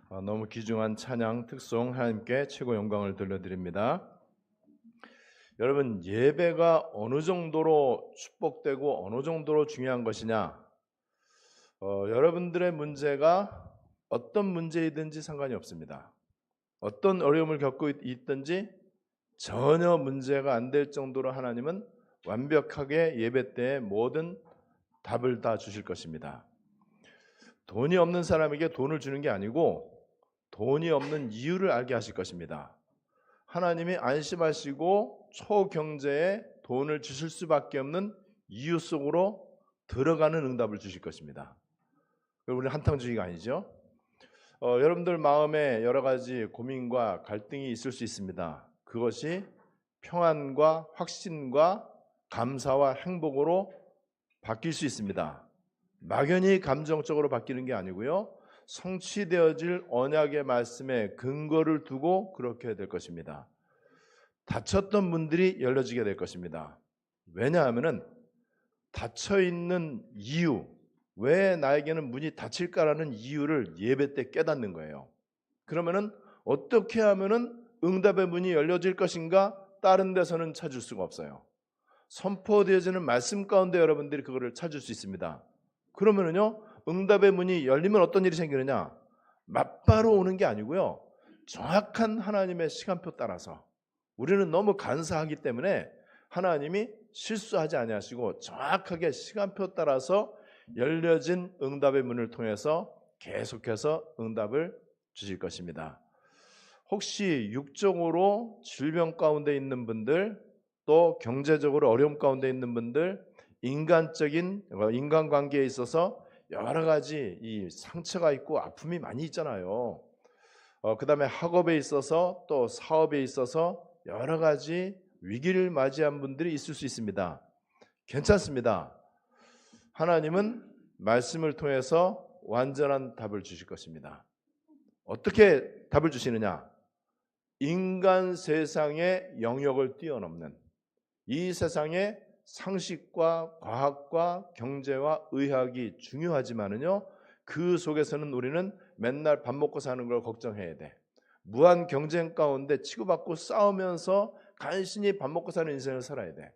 너무 귀중한 찬양 특송 하나님께 최고 영광을 돌려드립니다. 여러분, 예배가 어느 정도로 축복되고 어느 정도로 중요한 것이냐? 여러분들의 문제가 어떤 문제이든지 상관이 없습니다. 어떤 어려움을 겪고 있든지 전혀 문제가 안 될 정도로 하나님은 완벽하게 예배 때에 모든 답을 다 주실 것입니다. 돈이 없는 사람에게 돈을 주는 게 아니고 돈이 없는 이유를 알게 하실 것입니다. 하나님이 안심하시고 초경제에 돈을 주실 수밖에 없는 이유 속으로 들어가는 응답을 주실 것입니다. 우리는 한탕주의가 아니죠. 여러분들 마음에 여러 가지 고민과 갈등이 있을 수 있습니다. 그것이 평안과 확신과 감사와 행복으로 바뀔 수 있습니다. 막연히 감정적으로 바뀌는 게 아니고요, 성취되어질 언약의 말씀에 근거를 두고 그렇게 될 것입니다. 닫혔던 문들이 열려지게 될 것입니다. 왜냐하면 닫혀있는 이유, 왜 나에게는 문이 닫힐까라는 이유를 예배 때 깨닫는 거예요. 그러면은 어떻게 하면은 응답의 문이 열려질 것인가? 다른 데서는 찾을 수가 없어요. 선포되어지는 말씀 가운데 여러분들이 그거를 찾을 수 있습니다. 그러면은요, 응답의 문이 열리면 어떤 일이 생기느냐? 맞바로 오는 게 아니고요, 정확한 하나님의 시간표 따라서. 우리는 너무 간사하기 때문에 하나님이 실수하지 아니하시고 정확하게 시간표 따라서 열려진 응답의 문을 통해서 계속해서 응답을 주실 것입니다. 혹시 육적으로 질병 가운데 있는 분들, 또 경제적으로 어려움 가운데 있는 분들, 인간관계에 있어서 여러 가지 이 상처가 있고 아픔이 많이 있잖아요. 그 다음에 학업에 있어서 또 사업에 있어서 여러 가지 위기를 맞이한 분들이 있을 수 있습니다. 괜찮습니다. 하나님은 말씀을 통해서 완전한 답을 주실 것입니다. 어떻게 답을 주시느냐? 인간 세상의 영역을 뛰어넘는, 이 세상에 상식과 과학과 경제와 의학이 중요하지만은요, 그 속에서는 우리는 맨날 밥 먹고 사는 걸 걱정해야 돼. 무한 경쟁 가운데 치고받고 싸우면서 간신히 밥 먹고 사는 인생을 살아야 돼.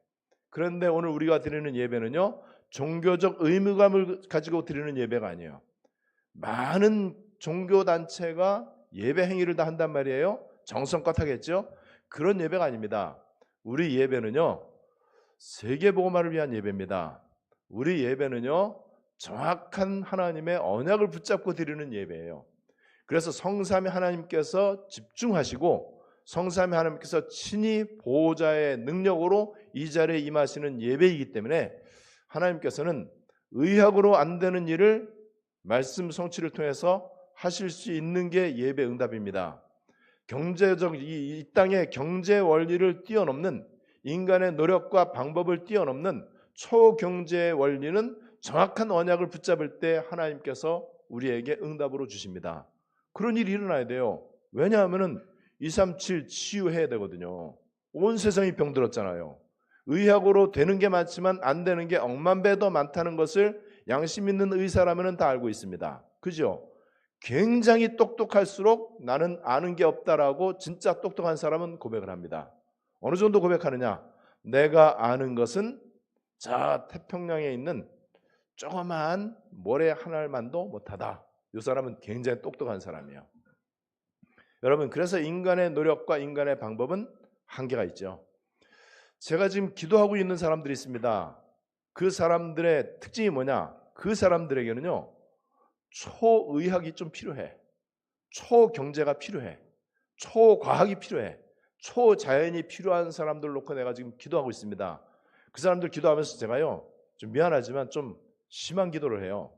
그런데 오늘 우리가 드리는 예배는요, 종교적 의무감을 가지고 드리는 예배가 아니에요. 많은 종교단체가 예배 행위를 다 한단 말이에요. 정성껏 하겠죠. 그런 예배가 아닙니다. 우리 예배는요, 세계복음화를 위한 예배입니다. 우리 예배는요, 정확한 하나님의 언약을 붙잡고 드리는 예배예요. 그래서 성삼위 하나님께서 집중하시고 성삼위 하나님께서 친히 보호자의 능력으로 이 자리에 임하시는 예배이기 때문에 하나님께서는 의학으로 안 되는 일을 말씀 성취를 통해서 하실 수 있는 게 예배 응답입니다. 경제적 이 땅의 경제 원리를 뛰어넘는, 인간의 노력과 방법을 뛰어넘는 초경제의 원리는 정확한 언약을 붙잡을 때 하나님께서 우리에게 응답으로 주십니다. 그런 일이 일어나야 돼요. 왜냐하면 237 치유해야 되거든요. 온 세상이 병들었잖아요. 의학으로 되는 게 많지만 안 되는 게 억만 배 더 많다는 것을 양심 있는 의사라면 다 알고 있습니다. 그죠? 굉장히 똑똑할수록 나는 아는 게 없다라고 진짜 똑똑한 사람은 고백을 합니다. 어느 정도 고백하느냐? 내가 아는 것은 저 태평양에 있는 조그마한 모래 한 알만도 못하다. 이 사람은 굉장히 똑똑한 사람이에요. 여러분, 그래서 인간의 노력과 인간의 방법은 한계가 있죠. 제가 지금 기도하고 있는 사람들이 있습니다. 그 사람들의 특징이 뭐냐? 그 사람들에게는요, 초의학이 좀 필요해. 초경제가 필요해. 초과학이 필요해. 초자연이 필요한 사람들 놓고 내가 지금 기도하고 있습니다. 그 사람들 기도하면서 제가요, 좀 미안하지만 좀 심한 기도를 해요.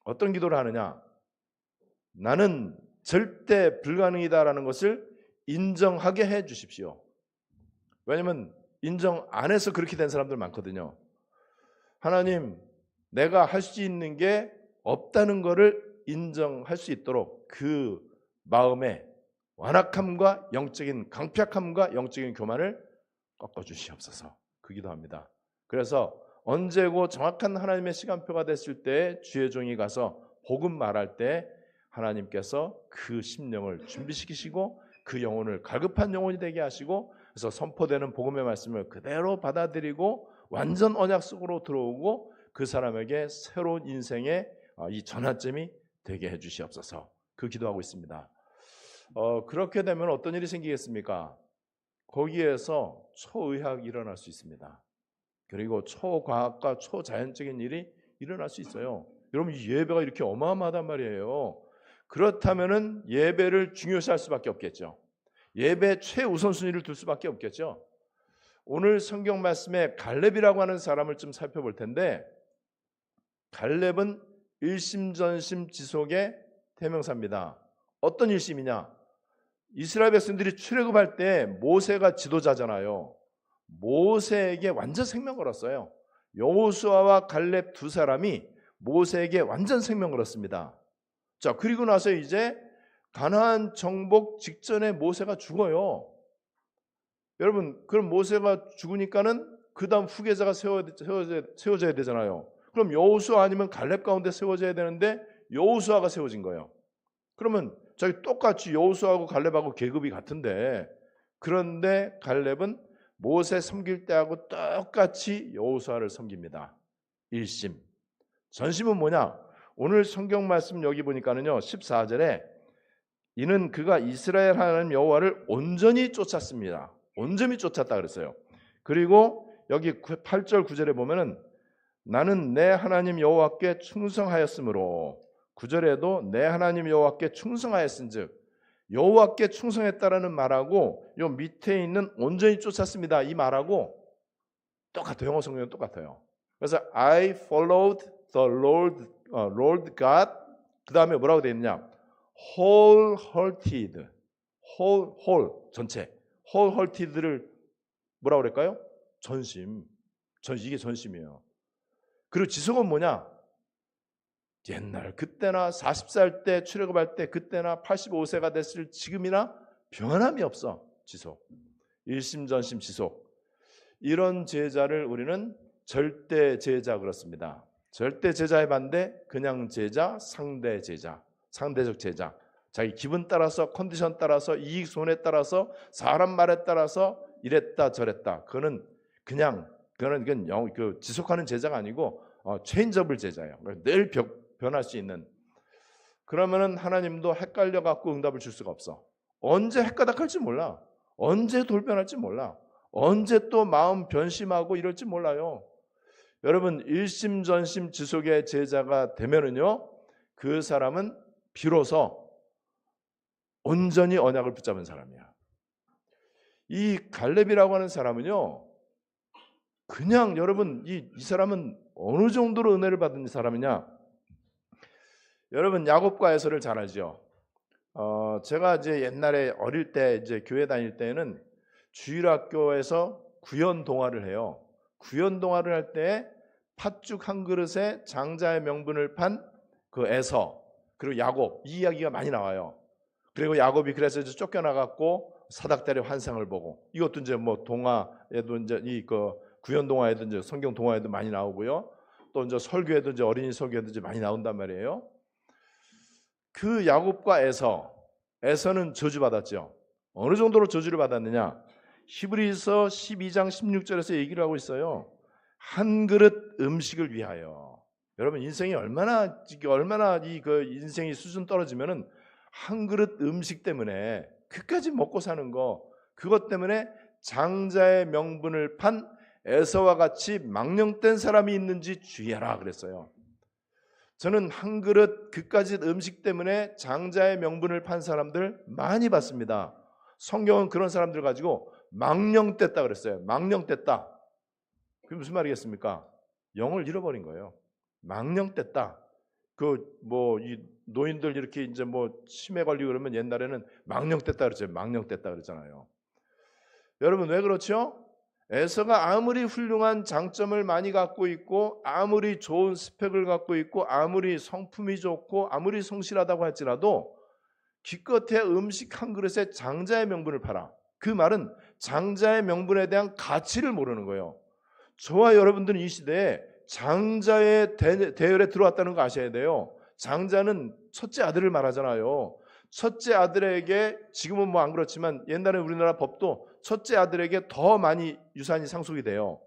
어떤 기도를 하느냐? 나는 절대 불가능이다라는 것을 인정하게 해 주십시오. 왜냐하면 인정 안 해서 그렇게 된 사람들 많거든요. 하나님, 내가 할 수 있는 게 없다는 것을 인정할 수 있도록 그 마음에 완악함과 영적인 강팍함과 영적인 교만을 꺾어주시옵소서. 그 기도합니다. 그래서 언제고 정확한 하나님의 시간표가 됐을 때 주의 종이 가서 복음 말할 때 하나님께서 그 심령을 준비시키시고 그 영혼을 갈급한 영혼이 되게 하시고, 그래서 선포되는 복음의 말씀을 그대로 받아들이고 완전 언약 속으로 들어오고 그 사람에게 새로운 인생의 이 전환점이 되게 해주시옵소서. 그 기도하고 있습니다. 그렇게 되면 어떤 일이 생기겠습니까? 거기에서 초의학이 일어날 수 있습니다. 그리고 초과학과 초자연적인 일이 일어날 수 있어요. 여러분, 이 예배가 이렇게 어마어마하단 말이에요. 그렇다면은 예배를 중요시할 수밖에 없겠죠. 예배 최우선순위를 둘 수밖에 없겠죠. 오늘 성경 말씀에 갈렙이라고 하는 사람을 좀 살펴볼 텐데, 갈렙은 일심전심지속의 대명사입니다. 어떤 일심이냐? 이스라엘 백성들이 출애굽할 때 모세가 지도자잖아요. 모세에게 완전 생명 걸었어요. 여호수아와 갈렙 두 사람이 모세에게 완전 생명 걸었습니다. 자, 그리고 나서 이제 가나안 정복 직전에 모세가 죽어요. 여러분, 그럼 모세가 죽으니까는 그 다음 후계자가 세워져야 되잖아요. 그럼 여호수아 아니면 갈렙 가운데 세워져야 되는데 여호수아가 세워진 거예요. 그러면 저희 똑같이 여호수아하고 갈렙하고 계급이 같은데, 그런데 갈렙은 모세 섬길 때하고 똑같이 여호수아를 섬깁니다. 일심. 전심은 뭐냐? 오늘 성경 말씀 여기 보니까는요, 14절에 이는 그가 이스라엘 하나님 여호와를 온전히 쫓았습니다. 온전히 쫓았다 그랬어요. 그리고 여기 8절 9절에 보면은 나는 내 하나님 여호와께 충성하였으므로, 9절에도 내 하나님 여호와께 충성하였은즉, 여호와께 충성했다라는 말하고 요 밑에 있는 온전히 쫓았습니다 이 말하고 똑같아요. 영어 성경은 똑같아요. 그래서 I followed the Lord God, 그 다음에 뭐라고 되어 있느냐? wholehearted, whole 전체, wholehearted를 뭐라고 그럴까요? 전심, 이게 전심이에요. 그리고 지속은 뭐냐? 옛날 그때나 40살 때 출애굽할 때 그때나 85세가 됐을 지금이나 변함이 없어. 지속, 일심전심 지속. 이런 제자를 우리는 절대 제자 그렇습니다. 절대 제자의 반대 그냥 제자, 상대 제자, 상대적 제자. 자기 기분 따라서, 컨디션 따라서, 이익 손해에 따라서, 사람 말에 따라서 이랬다 저랬다. 그거는 지속하는 제자가 아니고 체인저블 제자예요. 늘 변할 수 있는. 그러면은 하나님도 헷갈려 갖고 응답을 줄 수가 없어. 언제 헷가닥할지 몰라. 언제 돌변할지 몰라. 언제 또 마음 변심하고 이럴지 몰라요. 여러분, 일심전심 지속의 제자가 되면은요, 그 사람은 비로소 온전히 언약을 붙잡은 사람이야. 이 갈렙이라고 하는 사람은요, 그냥 여러분 이 사람은 어느 정도로 은혜를 받은 사람이냐? 여러분, 야곱과 에서를 잘 알죠. 제가 이제 옛날에 어릴 때 이제 교회 다닐 때는 주일학교에서 구연 동화를 해요. 구연 동화를 할 때 팥죽 한 그릇에 장자의 명분을 판 그 에서, 그리고 야곱, 이 이야기가 많이 나와요. 그리고 야곱이 그래서 이제 쫓겨나갔고 사닥다리 환상을 보고, 이것도 이제 뭐 동화에도 이제 구연 동화에도 이제 성경 동화에도 많이 나오고요. 또 이제 설교에도 이제 어린이 설교에도 이제 많이 나온단 말이에요. 그 야곱과 에서는 저주받았죠. 어느 정도로 저주를 받았느냐? 히브리서 12장 16절에서 얘기를 하고 있어요. 한 그릇 음식을 위하여. 여러분, 인생이 얼마나 인생이 수준 떨어지면은 한 그릇 음식 때문에 그까지 먹고 사는 거, 그것 때문에 장자의 명분을 판 에서와 같이 망령된 사람이 있는지 주의하라 그랬어요. 저는 한 그릇 그까짓 음식 때문에 장자의 명분을 판 사람들 많이 봤습니다. 성경은 그런 사람들 가지고 망령됐다 그랬어요. 망령됐다. 그게 무슨 말이겠습니까? 영을 잃어버린 거예요. 망령됐다. 이 노인들 이렇게 이제 치매 걸리고 그러면 옛날에는 망령됐다 그랬죠. 망령됐다 그랬잖아요. 여러분, 왜 그렇죠? 에서가 아무리 훌륭한 장점을 많이 갖고 있고, 아무리 좋은 스펙을 갖고 있고, 아무리 성품이 좋고, 아무리 성실하다고 할지라도 기껏해 음식 한 그릇에 장자의 명분을 팔아. 그 말은 장자의 명분에 대한 가치를 모르는 거예요. 저와 여러분들은 이 시대에 장자의 대열에 들어왔다는 거 아셔야 돼요. 장자는 첫째 아들을 말하잖아요. 첫째 아들에게, 지금은 뭐 안 그렇지만 옛날에 우리나라 법도 첫째 아들에게 더 많이 유산이 상속이 돼요.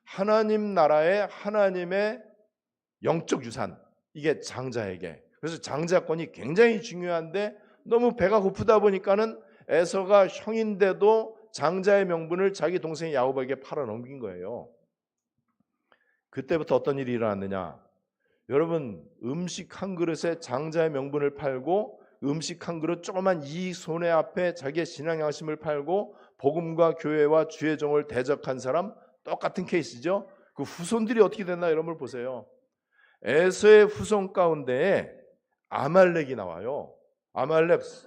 하나님 나라의 하나님의 영적 유산, 이게 장자에게. 그래서 장자권이 굉장히 중요한데 너무 배가 고프다 보니까는 에서가 형인데도 장자의 명분을 자기 동생 야곱에게 팔아넘긴 거예요. 그때부터 어떤 일이 일어났느냐? 여러분, 음식 한 그릇에 장자의 명분을 팔고 음식 한 그릇 조그만 이익 손해 앞에 자기의 신앙 양심을 팔고 복음과 교회와 주의 종을 대적한 사람, 똑같은 케이스죠. 그 후손들이 어떻게 됐나 여러분 을 보세요. 에서의 후손 가운데에 아말렉이 나와요.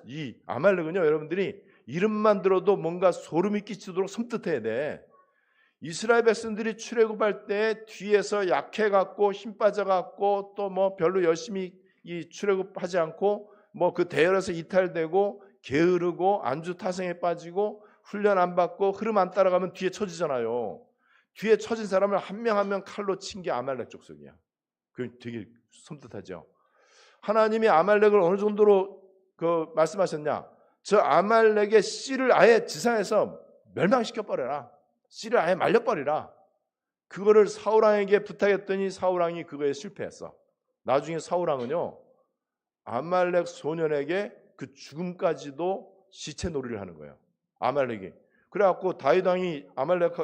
이 아말렉은요, 여러분들이 이름만 들어도 뭔가 소름이 끼치도록 섬뜩해야 돼. 이스라엘 백성들이 출애굽할 때 뒤에서 약해갖고 힘 빠져갖고 또 뭐 별로 열심히 이 출애굽하지 않고 뭐 그 대열에서 이탈되고 게으르고 안주 타성에 빠지고 훈련 안 받고 흐름 안 따라가면 뒤에 처지잖아요. 뒤에 처진 사람을 한 명 한 명 칼로 친 게 아말렉 족속이야. 그 되게 섬뜩하죠. 하나님이 아말렉을 어느 정도로 말씀하셨냐? 저 아말렉의 씨를 아예 지상에서 멸망시켜 버려라. 씨를 아예 말려버리라. 그거를 사울왕에게 부탁했더니 사울왕이 그거에 실패했어. 나중에 사울왕은요, 아말렉 소년에게 그 죽음까지도 시체놀이를 하는 거예요. 아말렉이. 그래갖고 다윗 왕이 아말렉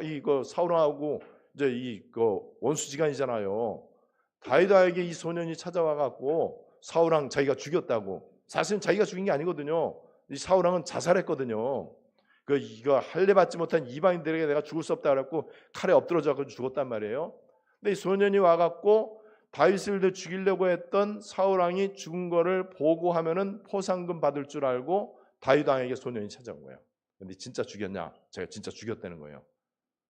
사울왕하고 이제 원수지간이잖아요. 다윗 왕에게 이 소년이 찾아와갖고 사울왕 자기가 죽였다고. 사실은 자기가 죽인 게 아니거든요. 이 사울왕은 자살했거든요. 이거 할례 받지 못한 이방인들에게 내가 죽을 수 없다 그랬고 칼에 엎드러져서 죽었단 말이에요. 근데 이 소년이 와갖고 다윗을 죽이려고 했던 사울왕이 죽은 거를 보고하면은 포상금 받을 줄 알고 다윗 왕에게 소년이 찾아온 거예요. 근데 진짜 죽였냐? 제가 진짜 죽였다는 거예요.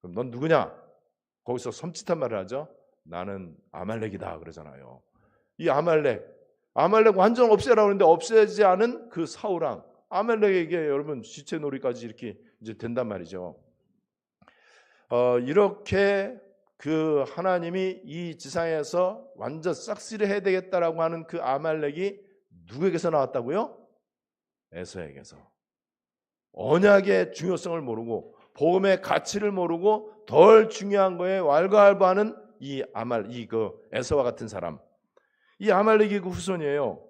그럼 넌 누구냐? 거기서 섬찟한 말을 하죠. 나는 아말렉이다 그러잖아요. 이 아말렉 완전 없애라고 하는데 없애지 않은 그 사울왕, 아말렉에게 여러분 시체놀이까지 이렇게 이제 된단 말이죠. 이렇게 그 하나님이 이 지상에서 완전 싹쓸이 해야 되겠다라고 하는 그 아말렉이 누구에게서 나왔다고요? 에서에게서. 언약의 중요성을 모르고 복음의 가치를 모르고 덜 중요한 거에 왈가왈부하는 에서와 같은 사람. 이 아말렉이 그 후손이에요.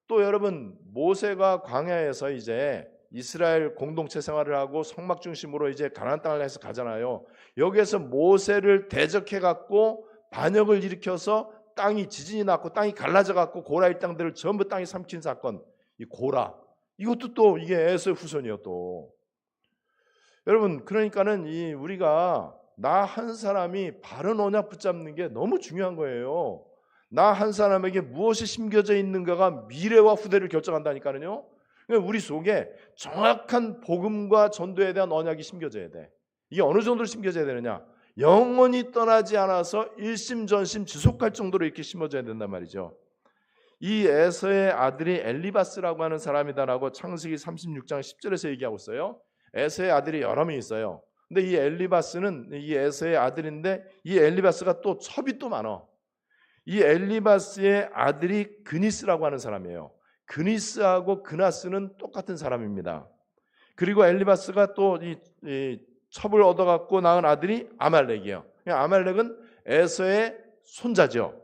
또 여러분, 모세가 광야에서 이제 이스라엘 공동체 생활을 하고 성막 중심으로 이제 가나안 땅을 해서 가잖아요. 여기에서 모세를 대적해 갖고 반역을 일으켜서 땅이 지진이 났고 땅이 갈라져 갖고 고라 일당들을 전부 땅이 삼킨 사건, 이 고라, 이것도 또 이게 에서의 후손이에요. 또 여러분, 그러니까는 우리가 나 한 사람이 바른 언약 붙잡는 게 너무 중요한 거예요. 나 한 사람에게 무엇이 심겨져 있는가가 미래와 후대를 결정한다니까요. 우리 속에 정확한 복음과 전도에 대한 언약이 심겨져야 돼. 이게 어느 정도로 심겨져야 되느냐? 영원히 떠나지 않아서 일심전심 지속할 정도로 이렇게 심어져야 된단 말이죠. 이 에서의 아들이 엘리바스라고 하는 사람이다라고 창세기 36장 10절에서 얘기하고 있어요. 에서의 아들이 여러 명 있어요. 근데 이 엘리바스는 이 에서의 아들인데 이 엘리바스가 또 첩이 또 많아. 이 엘리바스의 아들이 그니스라고 하는 사람이에요. 그니스하고 그나스는 똑같은 사람입니다. 그리고 엘리바스가 또 이 첩을 얻어갖고 낳은 아들이 아말렉이에요. 아말렉은 에서의 손자죠.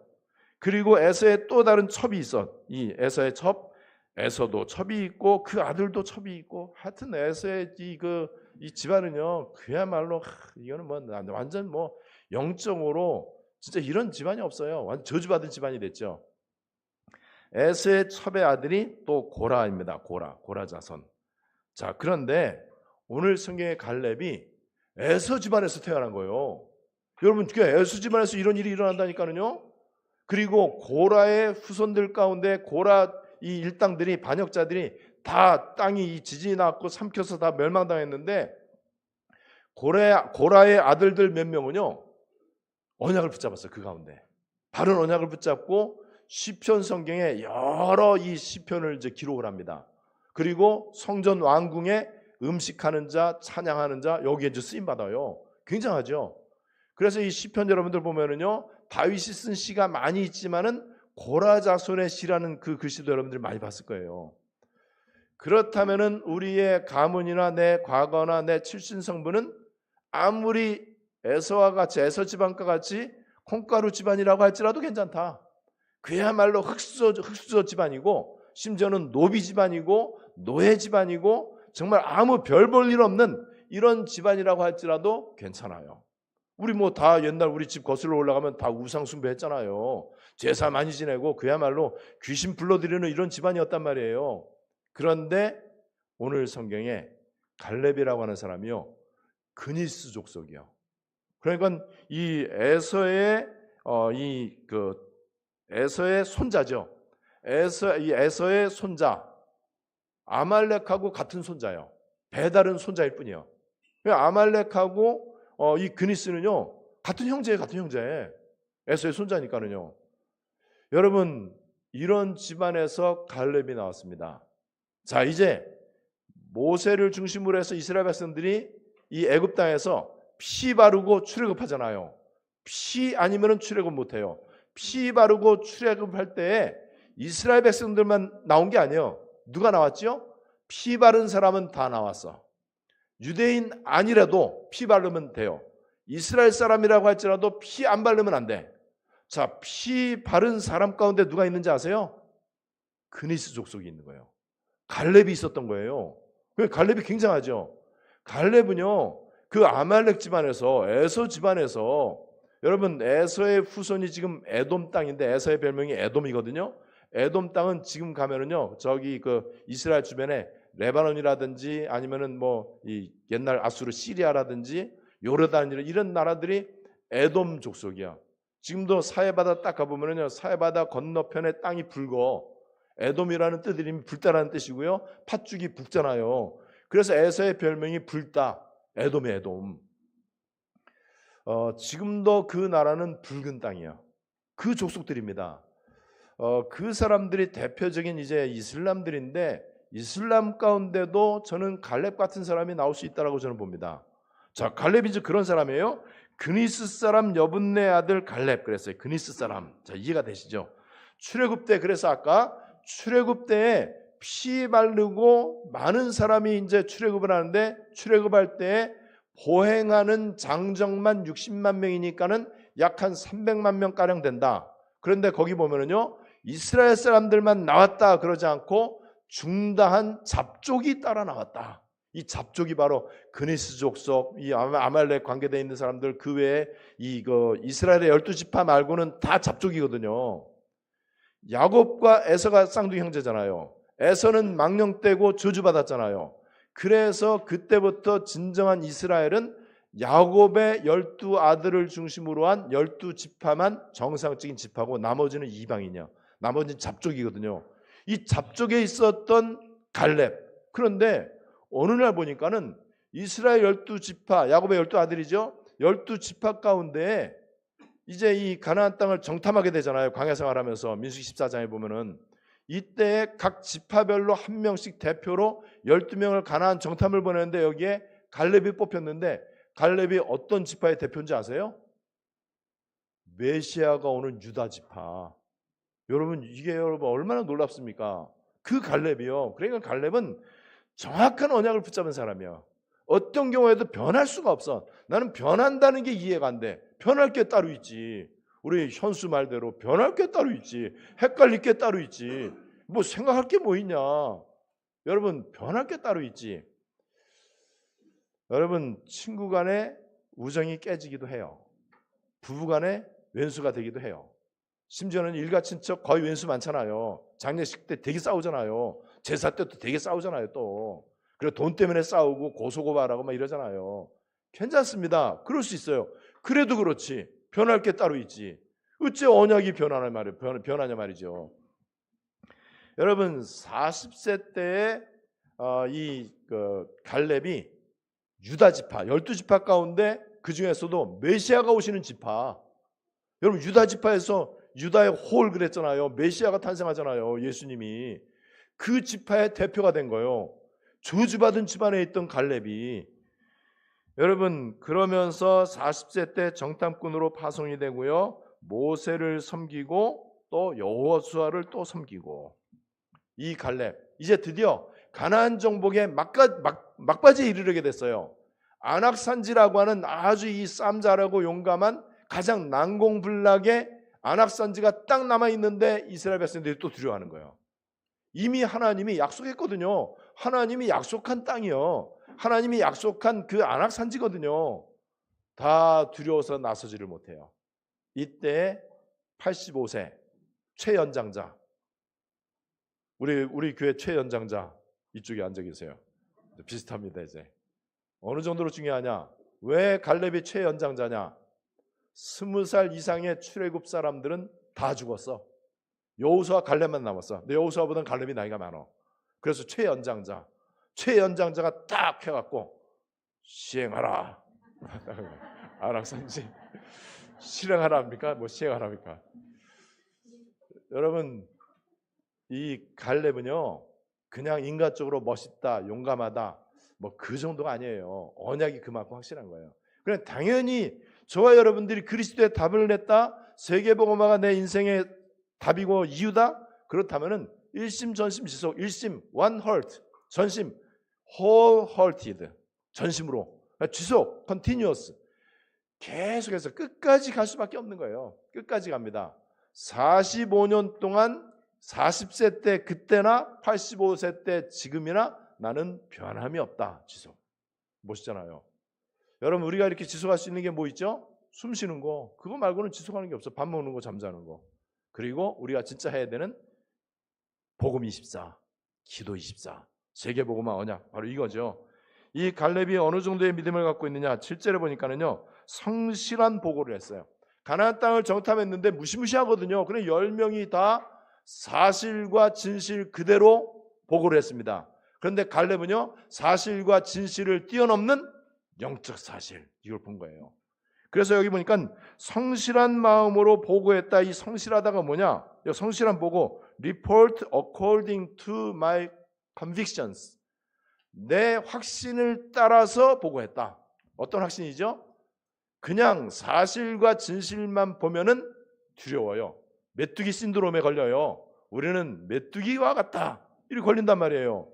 그리고 에서의 또 다른 첩이 있어. 이 에서의 첩, 에서도 첩이 있고 그 아들도 첩이 있고, 하여튼 에서의 이 집안은요, 그야말로 이거는 뭐 완전 뭐 영적으로 진짜 이런 집안이 없어요. 완전 저주받은 집안이 됐죠. 에서의 첩의 아들이 또 고라입니다. 고라 자손. 자, 그런데 오늘 성경의 갈렙이 에서 집안에서 태어난 거예요. 여러분, 에서 집안에서 이런 일이 일어난다니까요. 그리고 고라의 후손들 가운데 고라 이 일당들이, 반역자들이 다 땅이 지진이 났고 삼켜서 다 멸망당했는데 고라의 아들들 몇 명은요, 언약을 붙잡았어요. 그 가운데 바른 언약을 붙잡고 시편 성경에 여러 이 시편을 이제 기록을 합니다. 그리고 성전 왕궁에 음식하는 자, 찬양하는 자, 여기에 이제 쓰임 받아요. 굉장하죠. 그래서 이 시편 여러분들 보면은요, 다윗이 쓴 시가 많이 있지만은 고라 자손의 시라는 그 글씨도 여러분들이 많이 봤을 거예요. 그렇다면은 우리의 가문이나 내 과거나 내 출신 성분은 아무리 에서와 같이 에서 집안과 같이 콩가루 집안이라고 할지라도 괜찮다. 그야말로 흙수저 집안이고 심지어는 노비 집안이고 노예 집안이고 정말 아무 별 볼 일 없는 이런 집안이라고 할지라도 괜찮아요. 우리 뭐 다 옛날 우리 집 거슬러 올라가면 다 우상 숭배했잖아요. 제사 많이 지내고 그야말로 귀신 불러들이는 이런 집안이었단 말이에요. 그런데 오늘 성경에 갈렙이라고 하는 사람이요, 그니스 족속이요. 그러니까 이 에서의 손자죠. 에서의 손자 아말렉하고 같은 손자예요. 배다른 손자일 뿐이에요. 아말렉하고 이 그니스는요 같은 형제예요. 같은 형제. 에서의 손자니까는요. 여러분, 이런 집안에서 갈렙이 나왔습니다. 자, 이제 모세를 중심으로 해서 이스라엘 백성들이 이 애굽 땅에서 피 바르고 출애굽하잖아요. 피 아니면은 출애굽 못해요. 피 바르고 출애굽할 때에 이스라엘 백성들만 나온 게 아니에요. 누가 나왔죠? 피 바른 사람은 다 나왔어. 유대인 아니라도 피 바르면 돼요. 이스라엘 사람이라고 할지라도 피 안 바르면 안 돼. 자, 피 바른 사람 가운데 누가 있는지 아세요? 그니스 족속이 있는 거예요. 갈렙이 있었던 거예요. 갈렙이 굉장하죠. 갈렙은요, 그 아말렉 집안에서, 에서 집안에서, 여러분 에서의 후손이 지금 에돔 땅인데 에서의 별명이 에돔이거든요. 에돔 땅은 지금 가면은요, 저기 그 이스라엘 주변에 레바논이라든지 아니면은 뭐 이 옛날 아수르 시리아라든지 요르단 이런 나라들이 에돔 족속이야. 지금도 사해바다 딱 가보면은요, 사해바다 건너편에 땅이 붉어. 에돔이라는 뜻이 불다라는 뜻이고요. 팥죽이 붉잖아요. 그래서 에서의 별명이 불다. 에돔의 에돔. 지금도 그 나라는 붉은 땅이야. 그 족속들입니다. 그 사람들이 대표적인 이제 이슬람들인데 이슬람 가운데도 저는 갈렙 같은 사람이 나올 수 있다라고 저는 봅니다. 자, 갈렙이 이제 그런 사람이에요. 그니스 사람 여분네 아들 갈렙 그랬어요. 그니스 사람. 자, 이해가 되시죠? 출애굽 때, 그래서 아까 출애굽 때에 피 바르고 많은 사람이 이제 출애굽을 하는데 출애굽할 때 보행하는 장정만 60만 명이니까는 약 한 300만 명 가량 된다. 그런데 거기 보면은요, 이스라엘 사람들만 나왔다 그러지 않고 중다한 잡족이 따라 나왔다. 이 잡족이 바로 그니스 족속, 이 아말렉 관계되어 있는 사람들, 그 외에 이스라엘의 12지파 말고는 다 잡족이거든요. 야곱과 에서가 쌍둥이 형제잖아요. 에서는 망령되고 저주받았잖아요. 그래서 그때부터 진정한 이스라엘은 야곱의 12아들을 중심으로 한 12지파만 정상적인 지파고 나머지는 이방이냐. 나머지는 잡족이거든요. 이 잡족에 있었던 갈렙. 그런데 어느 날 보니까는 이스라엘 12지파, 야곱의 12아들이죠. 12지파 가운데 이제 이 가나안 땅을 정탐하게 되잖아요. 광야 생활하면서 민수기 14장에 보면은 이때 각 지파별로 한 명씩 대표로 12명을 가나안 정탐을 보내는데 여기에 갈렙이 뽑혔는데 갈렙이 어떤 지파의 대표인지 아세요? 메시아가 오는 유다 지파. 여러분, 이게 여러분 얼마나 놀랍습니까? 그 갈렙이요. 그러니까 갈렙은 정확한 언약을 붙잡은 사람이야. 어떤 경우에도 변할 수가 없어. 나는 변한다는 게 이해가 안 돼. 변할 게 따로 있지. 우리 현수 말대로 변할 게 따로 있지. 헷갈릴 게 따로 있지. 뭐 생각할 게 뭐 있냐. 여러분, 변할 게 따로 있지. 여러분, 친구 간에 우정이 깨지기도 해요. 부부 간에 왼수가 되기도 해요. 심지어는 일가친척 거의 왼수 많잖아요. 장례식 때 되게 싸우잖아요. 제사 때도 되게 싸우잖아요. 또 그리고 돈 때문에 싸우고 고소고발하고 막 이러잖아요. 괜찮습니다. 그럴 수 있어요. 그래도 그렇지 변할 게 따로 있지. 어째 언약이 변하냐 말이죠. 여러분, 40세 때에 이 갈렙이 유다 지파 12지파 가운데 그 중에서도 메시아가 오시는 지파. 여러분, 유다 지파에서 유다의 홀 그랬잖아요. 메시아가 탄생하잖아요. 예수님이. 그 지파의 대표가 된 거예요. 저주받은 집안에 있던 갈렙이. 여러분, 그러면서 40세 때 정탐꾼으로 파송이 되고요. 모세를 섬기고 또 여호수아를 또 섬기고, 이 갈렙 이제 드디어 가나안 정복의 막바지에 이르게 됐어요. 안악산지라고 하는 아주 이 싸움 잘하고 용감한 가장 난공불락의 안악산지가 딱 남아 있는데 이스라엘 백성들이 또 두려워하는 거예요. 이미 하나님이 약속했거든요. 하나님이 약속한 땅이요. 하나님이 약속한 그 안악산지거든요. 다 두려워서 나서지를 못해요. 이때 85세 최연장자, 우리 교회 최연장자 이쪽에 앉아 계세요. 비슷합니다. 이제 어느 정도로 중요하냐? 왜 갈렙이 최연장자냐? 20살 이상의 출애굽 사람들은 다 죽었어. 여호수아 갈렙만 남았어. 근데 여호수아보다는 갈렙이 나이가 많아. 그래서 최연장자가 딱 해갖고 시행하라. 안악산지 실행하라 합니까? 뭐 시행하랍니까? 여러분, 이 갈렙은요 그냥 인간적으로 멋있다, 용감하다 뭐 그 정도가 아니에요. 언약이 그만큼 확실한 거예요. 그냥 당연히 저와 여러분들이 그리스도의 답을 냈다, 세계복음화가 내 인생의 답이고 이유다, 그렇다면은 일심 전심 지속, 일심 one heart, 전심 wholehearted, 전심으로 지속 continuous, 계속해서 끝까지 갈 수밖에 없는 거예요. 끝까지 갑니다. 45년 동안 40세 때 그때나 85세 때 지금이나 나는 변함이 없다. 지속. 멋있잖아요. 여러분, 우리가 이렇게 지속할 수 있는 게 뭐 있죠? 숨 쉬는 거. 그거 말고는 지속하는 게 없어. 밥 먹는 거, 잠자는 거. 그리고 우리가 진짜 해야 되는 복음 24, 기도 24, 세계복음화 언약, 바로 이거죠. 이 갈렙이 어느 정도의 믿음을 갖고 있느냐? 7절에 보니까는요 성실한 보고를 했어요. 가나안 땅을 정탐했는데 무시무시하거든요. 그래 10명이 다 사실과 진실 그대로 보고를 했습니다. 그런데 갈렙은요 사실과 진실을 뛰어넘는 영적 사실, 이걸 본 거예요. 그래서 여기 보니까 성실한 마음으로 보고했다. 이 성실하다가 뭐냐? 성실한 보고, report according to my convictions, 내 확신을 따라서 보고했다. 어떤 확신이죠? 그냥 사실과 진실만 보면은 두려워요. 메뚜기 신드롬에 걸려요. 우리는 메뚜기와 같다, 이렇게 걸린단 말이에요.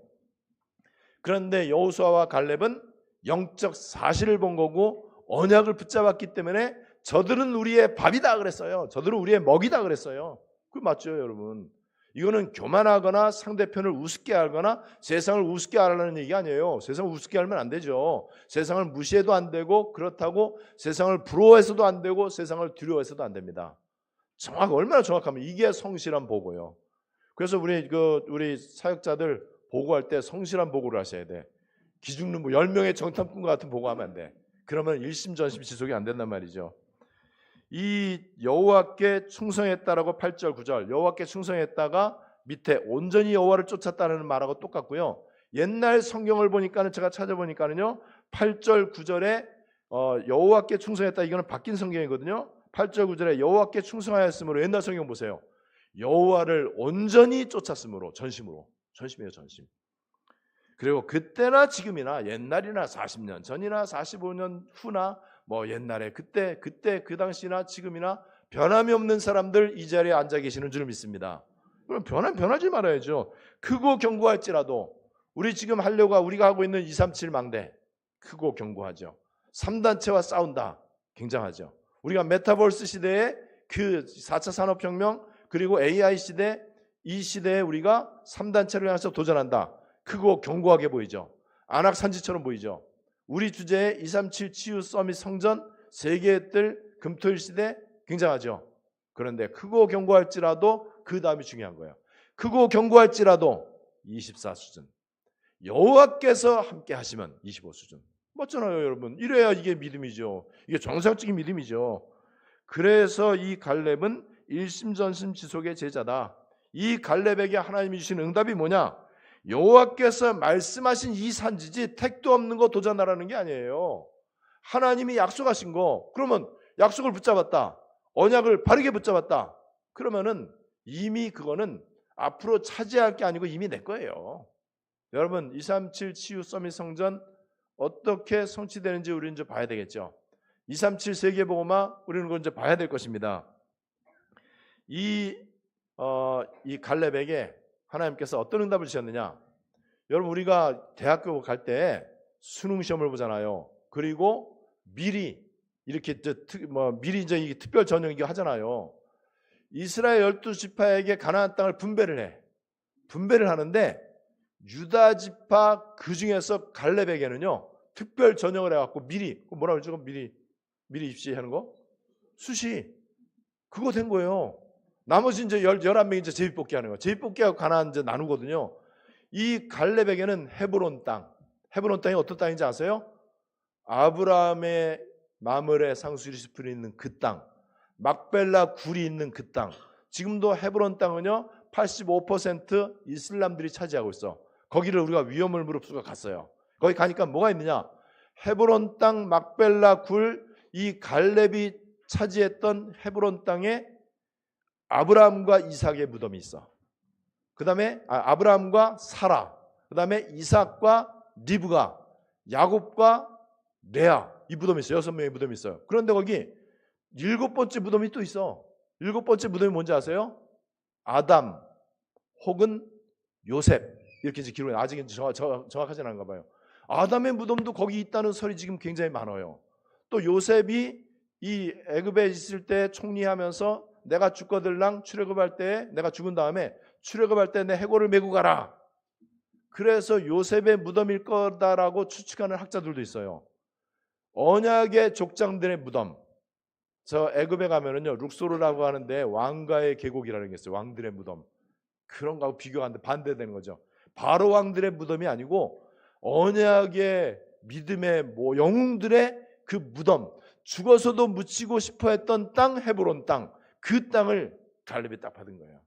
그런데 여호수아와 갈렙은 영적 사실을 본 거고 언약을 붙잡았기 때문에 저들은 우리의 밥이다 그랬어요. 저들은 우리의 먹이다 그랬어요. 그 맞죠, 여러분? 이거는 교만하거나 상대편을 우습게 하거나 세상을 우습게 하라는 얘기 아니에요. 세상을 우습게 하면 안 되죠. 세상을 무시해도 안 되고, 그렇다고 세상을 부러워해서도 안 되고, 세상을 두려워해서도 안 됩니다. 얼마나 정확하면 이게 성실한 보고요. 그래서 우리 사역자들 보고할 때 성실한 보고를 하셔야 돼. 기죽는 10명의 정탐꾼과 같은 보고하면 안 돼. 그러면 일심전심 지속이 안 된단 말이죠. 이 여호와께 충성했다라고 8절 9절, 여호와께 충성했다가 밑에 온전히 여호와를 쫓았다는 말하고 똑같고요. 옛날 성경을 보니까는, 제가 찾아보니까는요 8절 9절에 여호와께 충성했다, 이거는 바뀐 성경이거든요. 8절 9절에 여호와께 충성하였으므로, 옛날 성경 보세요. 여호와를 온전히 쫓았으므로, 전심이에요, 전심. 그리고 그때나 지금이나, 옛날이나 40년 전이나 45년 후나 뭐 옛날에 그때 그 당시나 지금이나 변함이 없는 사람들 이 자리에 앉아 계시는 줄 믿습니다. 그럼 변하지 말아야죠. 크고 견고할지라도, 우리 지금 우리가 하고 있는 237 망대 크고 견고하죠. 3단체와 싸운다, 굉장하죠. 우리가 메타버스 시대에 그 4차 산업혁명, 그리고 AI 시대, 이 시대에 우리가 3단체를 향해서 도전한다. 크고 견고하게 보이죠. 안악산지처럼 보이죠. 우리 주제의 237 치유 서밋 성전, 세계의 뜰, 금토일 시대, 굉장하죠. 그런데 크고 견고할지라도 그 다음이 중요한 거예요. 크고 견고할지라도 24 수준, 여호와께서 함께 하시면 25 수준. 맞잖아요, 여러분. 이래야 이게 믿음이죠. 이게 정상적인 믿음이죠. 그래서 이 갈렙은 일심전심 지속의 제자다. 이 갈렙에게 하나님이 주신 응답이 뭐냐? 여호와께서 말씀하신 이 산지지 택도 없는 거 도전하라는 게 아니에요. 하나님이 약속하신 거, 그러면 약속을 붙잡았다, 언약을 바르게 붙잡았다, 그러면은 이미 그거는 앞으로 차지할 게 아니고 이미 내 거예요. 여러분, 237 치유 서밋 성전 어떻게 성취되는지 우리는 이제 봐야 되겠죠. 237 세계복음화, 우리는 그건 이제 봐야 될 것입니다. 이 이 갈렙에게 하나님께서 어떤 응답을 주셨느냐? 여러분 우리가 대학교 갈 때 수능 시험을 보잖아요. 그리고 미리 이렇게 미리 이제 이 특별 전형 이거 하잖아요. 이스라엘 12지파에게 가나안 땅을 분배를 하는데 유다 지파 그 중에서 갈렙에게는요 특별 전형을 해갖고 미리 뭐라 그러죠? 미리 입시하는 거 수시 그거 된 거예요. 나머지 이제 11명이 이제 제비뽑기 하는 거예요. 제비뽑기하고 가나안 이제 나누거든요. 이 갈렙에게는 헤브론 땅이 어떤 땅인지 아세요? 아브라함의 마므레 상수리 숲이 있는 그 땅, 막벨라 굴이 있는 그 땅. 지금도 헤브론 땅은요 85% 이슬람들이 차지하고 있어. 거기를 우리가 위험을 무릅쓰고 갔어요. 거기 가니까 뭐가 있느냐? 헤브론 땅, 막벨라 굴, 이 갈렙이 차지했던 헤브론 땅에 아브라함과 이삭의 무덤이 있어. 그 다음에 아브라함과 사라, 그 다음에 이삭과 리브가, 야곱과 레아 이 무덤이 있어요. 6명의 무덤이 있어요. 그런데 거기 7번째 무덤이 또 있어. 7번째 무덤이 뭔지 아세요? 아담 혹은 요셉 이렇게 이제 기록해. 아직은 정확하지 않은가 봐요. 아담의 무덤도 거기 있다는 설이 지금 굉장히 많아요. 또 요셉이 이 애굽에 있을 때 총리하면서 내가 죽거들랑 출애굽할 때 내가 죽은 다음에 출애굽할 때 내 해골을 메고 가라. 그래서 요셉의 무덤일 거다라고 추측하는 학자들도 있어요. 언약의 족장들의 무덤. 저 애굽에 가면은요 룩소르라고 하는데 왕가의 계곡이라는 게 있어요. 왕들의 무덤. 그런 거하고 비교하는데 반대되는 거죠. 바로 왕들의 무덤이 아니고 언약의 믿음의 영웅들의 그 무덤, 죽어서도 묻히고 싶어했던 땅, 헤브론 땅, 그 땅을 갈렙이 딱 받은 거예요.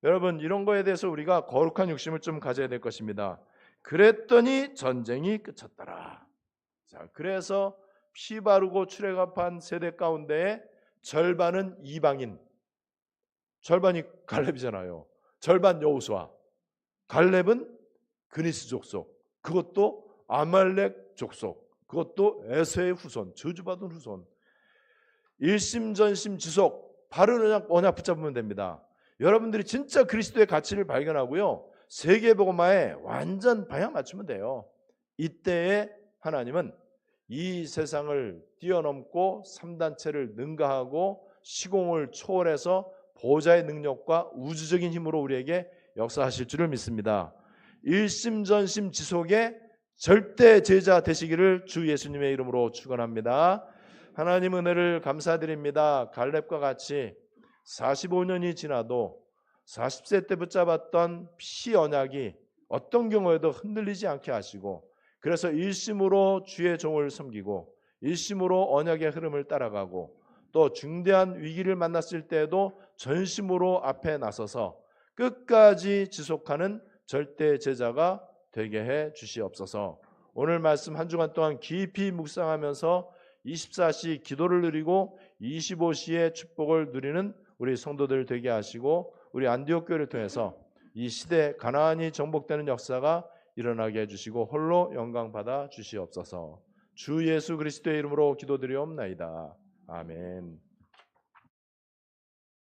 여러분 이런 거에 대해서 우리가 거룩한 욕심을 좀 가져야 될 것입니다. 그랬더니 전쟁이 그쳤더라. 자, 그래서 피 바르고 출애굽한 세대 가운데 절반은 이방인, 절반이 갈렙이잖아요. 절반 여호수아. 갈렙은 그니스 족속, 그것도 아말렉 족속, 그것도 에서의 후손, 저주받은 후손. 일심전심 지속, 바른 언약 붙잡으면 됩니다. 여러분들이 진짜 그리스도의 가치를 발견하고요, 세계복음화에 완전 방향 맞추면 돼요. 이때에 하나님은 이 세상을 뛰어넘고 3단체를 능가하고 시공을 초월해서 보좌의 능력과 우주적인 힘으로 우리에게 역사하실 줄을 믿습니다. 일심전심 지속의 절대 제자 되시기를 주 예수님의 이름으로 축원합니다. 하나님 은혜를 감사드립니다. 갈렙과 같이 45년이 지나도 40세 때 붙잡았던 피 언약이 어떤 경우에도 흔들리지 않게 하시고, 그래서 일심으로 주의 종을 섬기고 일심으로 언약의 흐름을 따라가고, 또 중대한 위기를 만났을 때에도 전심으로 앞에 나서서 끝까지 지속하는 절대 제자가 되게 해 주시옵소서. 오늘 말씀 한 주간 동안 깊이 묵상하면서 24시 기도를 누리고 25시의 축복을 누리는 우리 성도들 되게 하시고, 우리 안디옥 교회를 통해서 이 시대 가나안이 정복되는 역사가 일어나게 해주시고 홀로 영광 받아 주시옵소서. 주 예수 그리스도의 이름으로 기도드리옵나이다. 아멘.